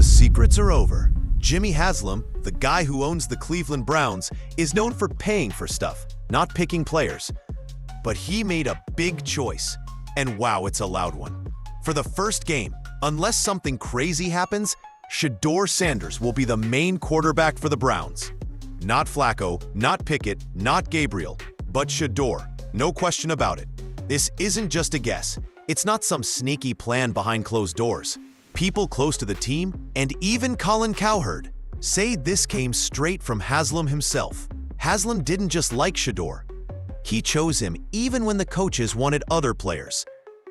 The secrets are over. Jimmy Haslam, the guy who owns the Cleveland Browns, is known for paying for stuff, not picking players. But he made a big choice, and wow, it's a loud one. For the first game, unless something crazy happens, Shadore Sanders will be the main quarterback for the Browns. Not Flacco, not Pickett, not Gabriel, but Shedeur, no question about it. This isn't just a guess. It's not some sneaky plan behind closed doors. People close to the team, and even Colin Cowherd, say this came straight from Haslam himself. Haslam didn't just like Shadore. He chose him even when the coaches wanted other players.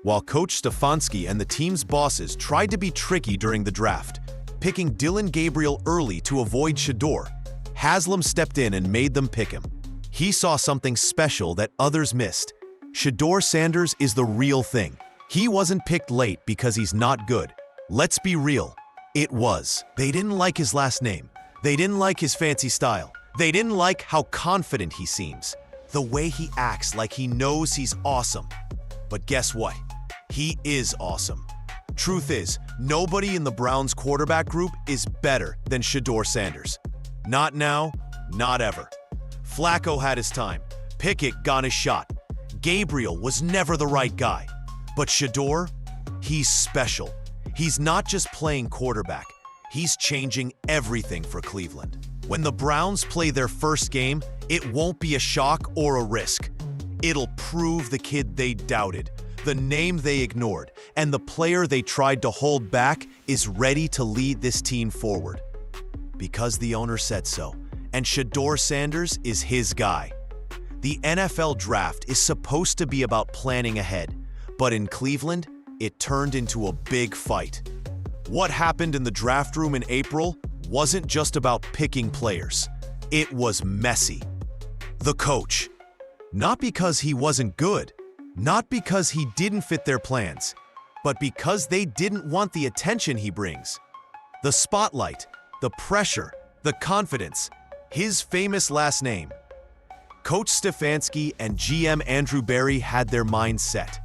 While Coach Stefanski and the team's bosses tried to be tricky during the draft, picking Dillon Gabriel early to avoid Shadore, Haslam stepped in and made them pick him. He saw something special that others missed. Shadore Sanders is the real thing. He wasn't picked late because he's not good. Let's be real. It was. They didn't like his last name. They didn't like his fancy style. They didn't like how confident he seems. The way he acts like he knows he's awesome. But guess what? He is awesome. Truth is, nobody in the Browns quarterback group is better than Shadore Sanders. Not now, not ever. Flacco had his time. Pickett got his shot. Gabriel was never the right guy. But Shadore, he's special. He's not just playing quarterback. He's changing everything for Cleveland. When the Browns play their first game, it won't be a shock or a risk. It'll prove the kid they doubted, the name they ignored, and the player they tried to hold back is ready to lead this team forward. Because the owner said so, and Shadore Sanders is his guy. The NFL draft is supposed to be about planning ahead, but in Cleveland, it turned into a big fight. What happened in the draft room in April wasn't just about picking players. It was messy. The coach. Not because he wasn't good, not because he didn't fit their plans, but because they didn't want the attention he brings. The spotlight, the pressure, the confidence, his famous last name. Coach Stefanski and GM Andrew Berry had their minds set.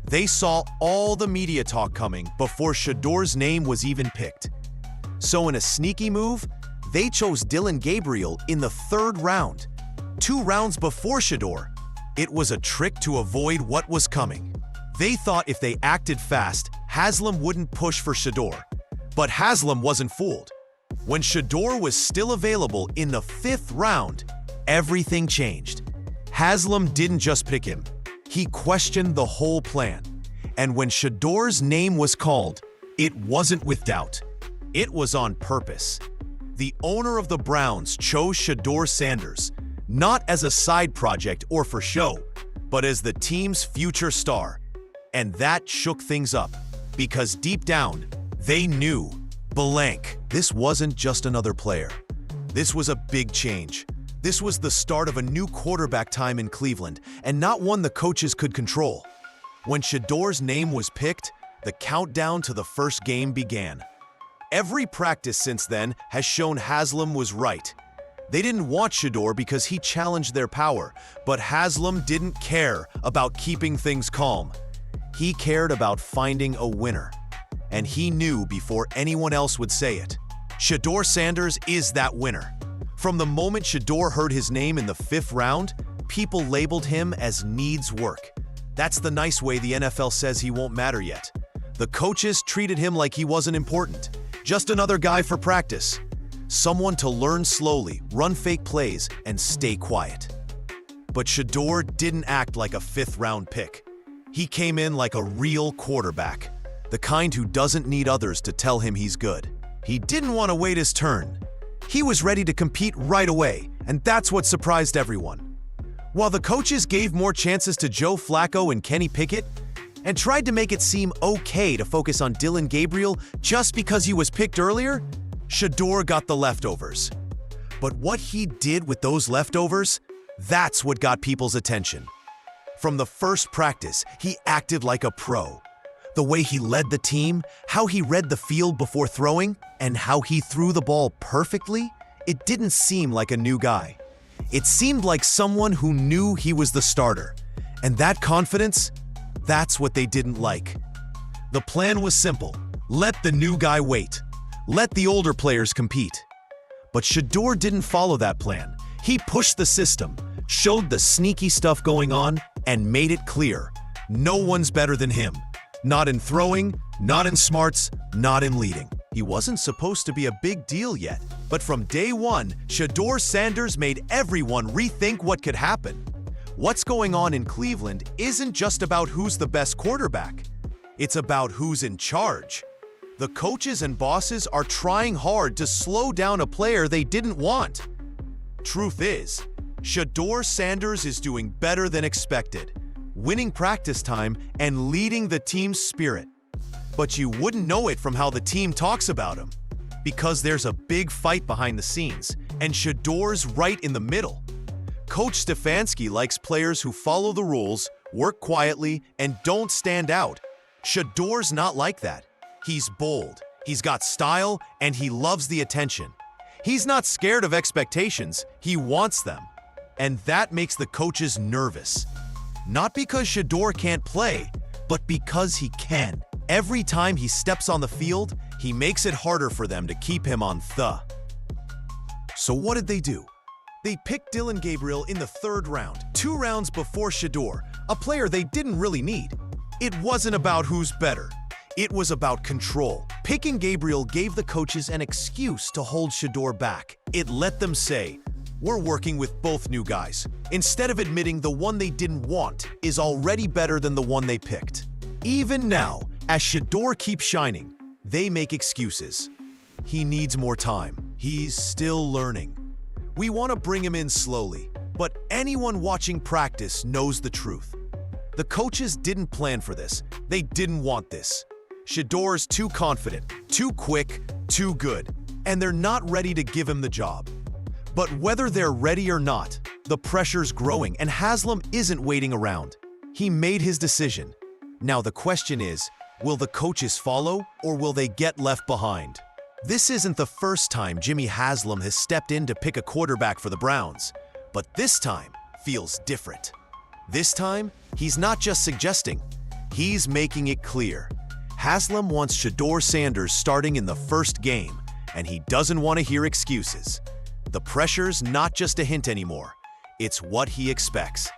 They saw all the media talk coming before Shadore's name was even picked. So in a sneaky move, they chose Dillon Gabriel in the 3rd round, 2 rounds before Shadore. It was a trick to avoid what was coming. They thought if they acted fast, Haslam wouldn't push for Shadore. But Haslam wasn't fooled. When Shadore was still available in the 5th round, everything changed. Haslam didn't just pick him. He questioned the whole plan. And when Shadore's name was called, it wasn't with doubt. It was on purpose. The owner of the Browns chose Shadore Sanders, not as a side project or for show, but as the team's future star. And that shook things up, because deep down, they knew, blank, this wasn't just another player. This was a big change. This was the start of a new quarterback time in Cleveland, and not one the coaches could control. When Shadore's name was picked, the countdown to the first game began. Every practice since then has shown Haslam was right. They didn't want Shadore because he challenged their power, but Haslam didn't care about keeping things calm. He cared about finding a winner, and he knew before anyone else would say it. Shadore Sanders is that winner. From the moment Shadore heard his name in the 5th round, people labeled him as needs work. That's the nice way the NFL says he won't matter yet. The coaches treated him like he wasn't important, just another guy for practice. Someone to learn slowly, run fake plays, and stay quiet. But Shadore didn't act like a 5th round pick. He came in like a real quarterback, the kind who doesn't need others to tell him he's good. He didn't want to wait his turn. He was ready to compete right away, and that's what surprised everyone. While the coaches gave more chances to Joe Flacco and Kenny Pickett, and tried to make it seem okay to focus on Dillon Gabriel just because he was picked earlier, Shadore got the leftovers. But what he did with those leftovers, that's what got people's attention. From the first practice, he acted like a pro. The way he led the team, how he read the field before throwing, and how he threw the ball perfectly, it didn't seem like a new guy. It seemed like someone who knew he was the starter. And that confidence, that's what they didn't like. The plan was simple. Let the new guy wait. Let the older players compete. But Shedeur didn't follow that plan. He pushed the system, showed the sneaky stuff going on, and made it clear. No one's better than him. Not in throwing, not in smarts, not in leading. He wasn't supposed to be a big deal yet, but from day one, Shadore Sanders made everyone rethink what could happen. What's going on in Cleveland isn't just about who's the best quarterback. It's about who's in charge. The coaches and bosses are trying hard to slow down a player they didn't want. Truth is, Shadore Sanders is doing better than expected, winning practice time and leading the team's spirit. But you wouldn't know it from how the team talks about him, because there's a big fight behind the scenes, and Shadore's right in the middle. Coach Stefanski likes players who follow the rules, work quietly, and don't stand out. Shadore's not like that. He's bold, he's got style, and he loves the attention. He's not scared of expectations, he wants them. And that makes the coaches nervous. Not because Shedeur can't play, but because he can. Every time he steps on the field, he makes it harder for them to keep him on the. So what did they do? They picked Dillon Gabriel in the 3rd round, 2 rounds before Shedeur, a player they didn't really need. It wasn't about who's better. It was about control. Picking Gabriel gave the coaches an excuse to hold Shedeur back. It let them say, "We're working with both new guys," instead of admitting the one they didn't want is already better than the one they picked. Even now, as Shedeur keeps shining, they make excuses. He needs more time. He's still learning. We want to bring him in slowly, but anyone watching practice knows the truth. The coaches didn't plan for this. They didn't want this. Shadore's too confident, too quick, too good, and they're not ready to give him the job. But whether they're ready or not, the pressure's growing and Haslam isn't waiting around. He made his decision. Now the question is, will the coaches follow or will they get left behind? This isn't the first time Jimmy Haslam has stepped in to pick a quarterback for the Browns, but this time feels different. This time, he's not just suggesting, he's making it clear. Haslam wants Shadore Sanders starting in the first game, and he doesn't want to hear excuses. The pressure's not just a hint anymore, it's what he expects.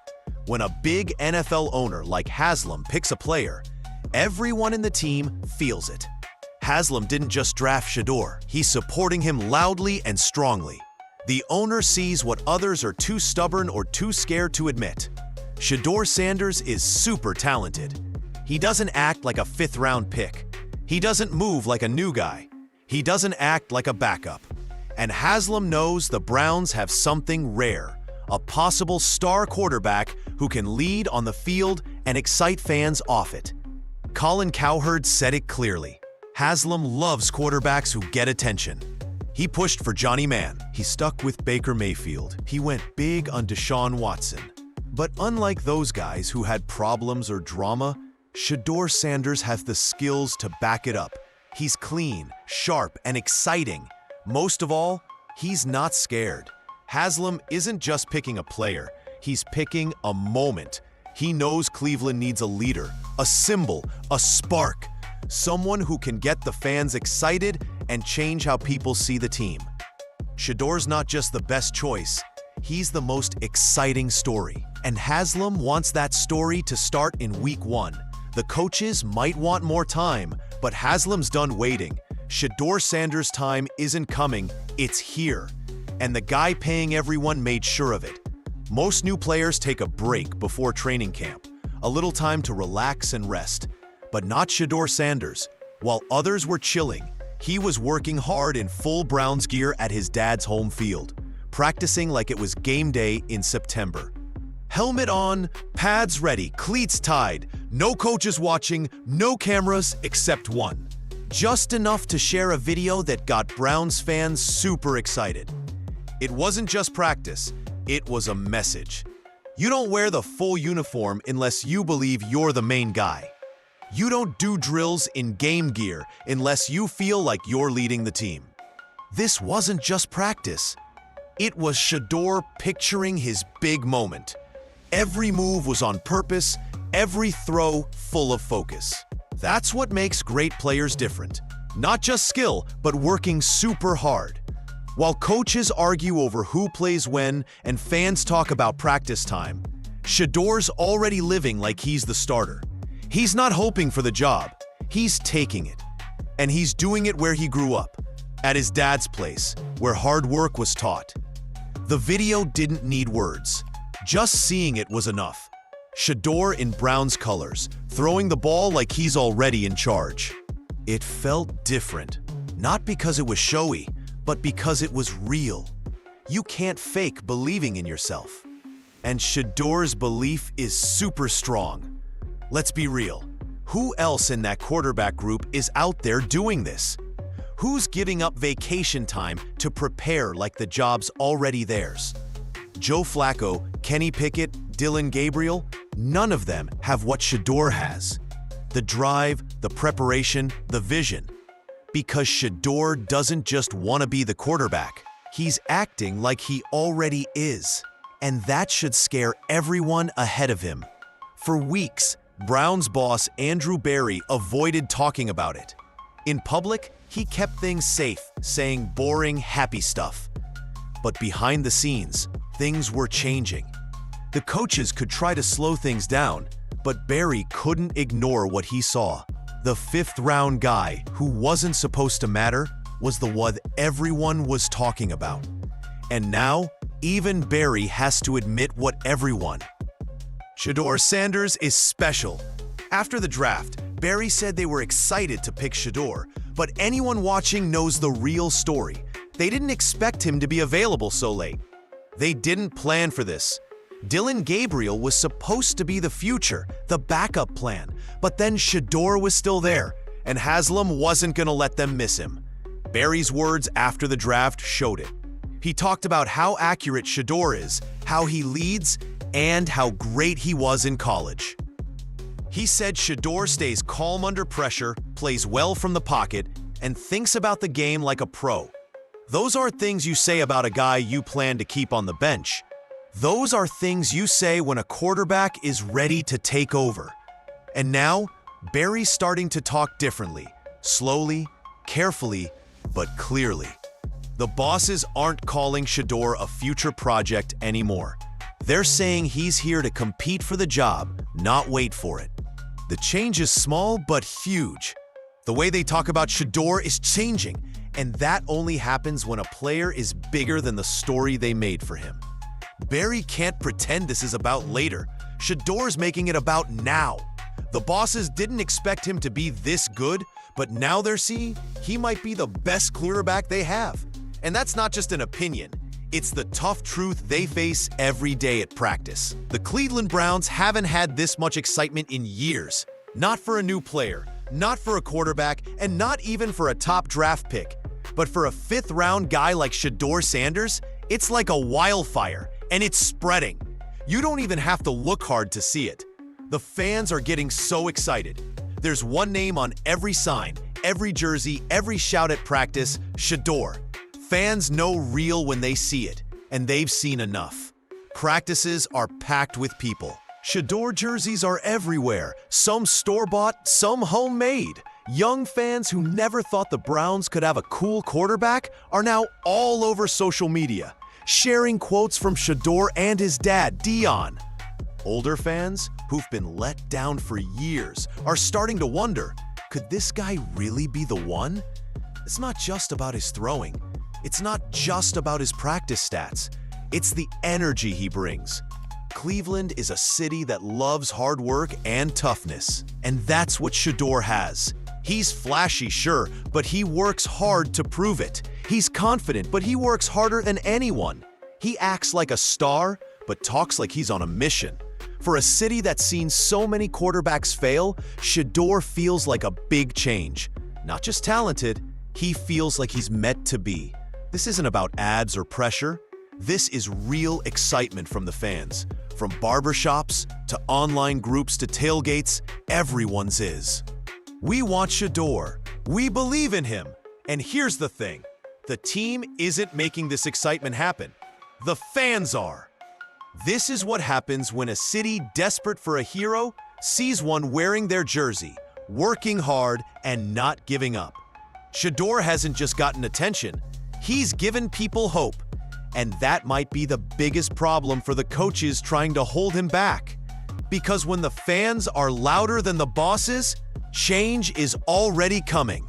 When a big NFL owner like Haslam picks a player, everyone in the team feels it. Haslam didn't just draft Shedeur, he's supporting him loudly and strongly. The owner sees what others are too stubborn or too scared to admit. Shadore Sanders is super talented. He doesn't act like a 5th-round pick. He doesn't move like a new guy. He doesn't act like a backup. And Haslam knows the Browns have something rare, a possible star quarterback who can lead on the field and excite fans off it. Colin Cowherd said it clearly. Haslam loves quarterbacks who get attention. He pushed for Johnny Mann. He stuck with Baker Mayfield. He went big on Deshaun Watson. But unlike those guys who had problems or drama, Shadore Sanders has the skills to back it up. He's clean, sharp, and exciting. Most of all, he's not scared. Haslam isn't just picking a player, he's picking a moment. He knows Cleveland needs a leader, a symbol, a spark, someone who can get the fans excited and change how people see the team. Shadore's not just the best choice, he's the most exciting story. And Haslam wants that story to start in week 1. The coaches might want more time, but Haslam's done waiting. Shadore Sanders' time isn't coming, it's here. And the guy paying everyone made sure of it. Most new players take a break before training camp, a little time to relax and rest. But not Shadore Sanders. While others were chilling, he was working hard in full Browns gear at his dad's home field, practicing like it was game day in September. Helmet on, pads ready, cleats tied, no coaches watching, no cameras except one. Just enough to share a video that got Browns fans super excited. It wasn't just practice, it was a message. You don't wear the full uniform unless you believe you're the main guy. You don't do drills in game gear unless you feel like you're leading the team. This wasn't just practice. It was Shedeur picturing his big moment. Every move was on purpose, every throw full of focus. That's what makes great players different. Not just skill, but working super hard. While coaches argue over who plays when and fans talk about practice time, Shadore's already living like he's the starter. He's not hoping for the job, he's taking it. And he's doing it where he grew up, at his dad's place, where hard work was taught. The video didn't need words. Just seeing it was enough. Shadore in Brown's colors, throwing the ball like he's already in charge. It felt different, not because it was showy, but because it was real. You can't fake believing in yourself. And Shadore's belief is super strong. Let's be real. Who else in that quarterback group is out there doing this? Who's giving up vacation time to prepare like the job's already theirs? Joe Flacco, Kenny Pickett, Dillon Gabriel, none of them have what Shedeur has. The drive, the preparation, the vision. Because Shedeur doesn't just want to be the quarterback. He's acting like he already is. And that should scare everyone ahead of him. For weeks, Browns boss Andrew Berry avoided talking about it. In public, he kept things safe, saying boring, happy stuff. But behind the scenes, things were changing. The coaches could try to slow things down, but Berry couldn't ignore what he saw. The fifth-round guy, who wasn't supposed to matter, was the one everyone was talking about. And now, even Berry has to admit what everyone. Shadore Sanders is special. After the draft, Berry said they were excited to pick Shedeur, but anyone watching knows the real story. They didn't expect him to be available so late. They didn't plan for this. Dillon Gabriel was supposed to be the future, the backup plan, but then Shedeur was still there, and Haslam wasn't going to let them miss him. Berry's words after the draft showed it. He talked about how accurate Shedeur is, how he leads, and how great he was in college. He said Shedeur stays calm under pressure, plays well from the pocket, and thinks about the game like a pro. Those aren't things you say about a guy you plan to keep on the bench. Those are things you say when a quarterback is ready to take over. And now, Berry's starting to talk differently, slowly, carefully, but clearly. The bosses aren't calling Shedeur a future project anymore. They're saying he's here to compete for the job, not wait for it. The change is small but huge. The way they talk about Shedeur is changing, and that only happens when a player is bigger than the story they made for him. Berry can't pretend this is about later. Shadore's making it about now. The bosses didn't expect him to be this good, but now they're seeing he might be the best quarterback they have. And that's not just an opinion. It's the tough truth they face every day at practice. The Cleveland Browns haven't had this much excitement in years. Not for a new player, not for a quarterback, and not even for a top draft pick. But for a fifth-round guy like Shadore Sanders, it's like a wildfire, and it's spreading. You don't even have to look hard to see it. The fans are getting so excited. There's one name on every sign, every jersey, every shout at practice: Shedeur. Fans know real when they see it, and they've seen enough. Practices are packed with people. Shedeur jerseys are everywhere, some store-bought, some homemade. Young fans who never thought the Browns could have a cool quarterback are now all over social media, sharing quotes from Shedeur and his dad, Dion. Older fans, who've been let down for years, are starting to wonder, could this guy really be the one? It's not just about his throwing. It's not just about his practice stats. It's the energy he brings. Cleveland is a city that loves hard work and toughness, and that's what Shedeur has. He's flashy, sure, but he works hard to prove it. He's confident, but he works harder than anyone. He acts like a star, but talks like he's on a mission. For a city that's seen so many quarterbacks fail, Shedeur feels like a big change. Not just talented, he feels like he's meant to be. This isn't about ads or pressure. This is real excitement from the fans. From barbershops to online groups to tailgates, everyone's is. We want Shedeur. We believe in him. And here's the thing. The team isn't making this excitement happen. The fans are. This is what happens when a city desperate for a hero sees one wearing their jersey, working hard, and not giving up. Shadore hasn't just gotten attention, he's given people hope. And that might be the biggest problem for the coaches trying to hold him back. Because when the fans are louder than the bosses, change is already coming.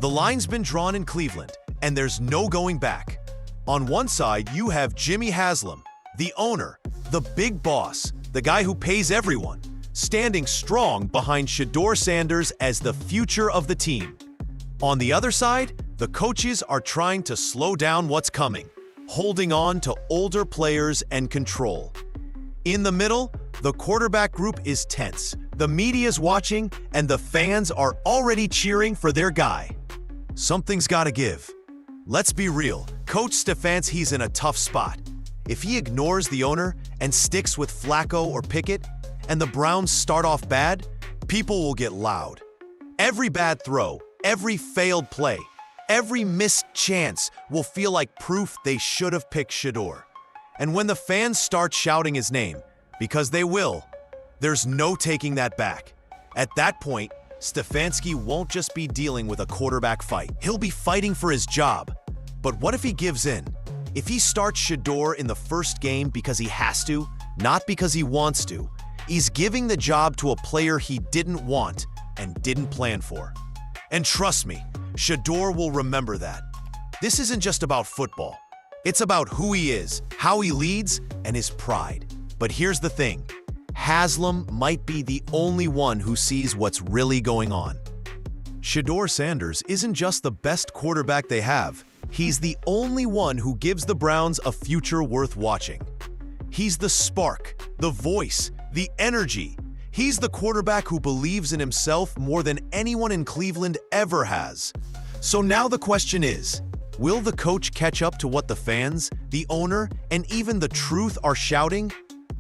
The line's been drawn in Cleveland, and there's no going back. On one side, you have Jimmy Haslam, the owner, the big boss, the guy who pays everyone, standing strong behind Shadore Sanders as the future of the team. On the other side, the coaches are trying to slow down what's coming, holding on to older players and control. In the middle, the quarterback group is tense, the media's watching, and the fans are already cheering for their guy. Something's gotta give. Let's be real, Coach Stefanski's in a tough spot. If he ignores the owner and sticks with Flacco or Pickett, and the Browns start off bad, people will get loud. Every bad throw, every failed play, every missed chance will feel like proof they should have picked Shedeur. And when the fans start shouting his name, because they will, there's no taking that back. At that point, Stefanski won't just be dealing with a quarterback fight. He'll be fighting for his job. But what if he gives in? If he starts Shedeur in the first game because he has to, not because he wants to, he's giving the job to a player he didn't want and didn't plan for. And trust me, Shedeur will remember that. This isn't just about football. It's about who he is, how he leads, and his pride. But here's the thing. Haslam might be the only one who sees what's really going on. Shadore Sanders isn't just the best quarterback they have. He's the only one who gives the Browns a future worth watching. He's the spark, the voice, the energy. He's the quarterback who believes in himself more than anyone in Cleveland ever has. So now the question is, will the coach catch up to what the fans, the owner, and even the truth are shouting?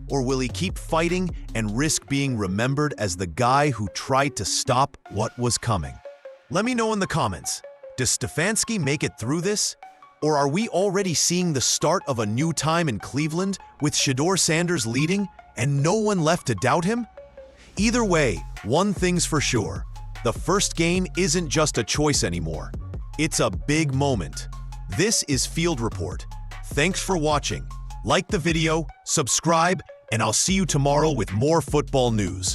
Or will he keep fighting and risk being remembered as the guy who tried to stop what was coming? Let me know in the comments. Does Stefanski make it through this? Or are we already seeing the start of a new time in Cleveland with Shadore Sanders leading and no one left to doubt him? Either way, one thing's for sure. The first game isn't just a choice anymore. It's a big moment. This is Field Report. Thanks for watching. Like the video, subscribe, and I'll see you tomorrow with more football news.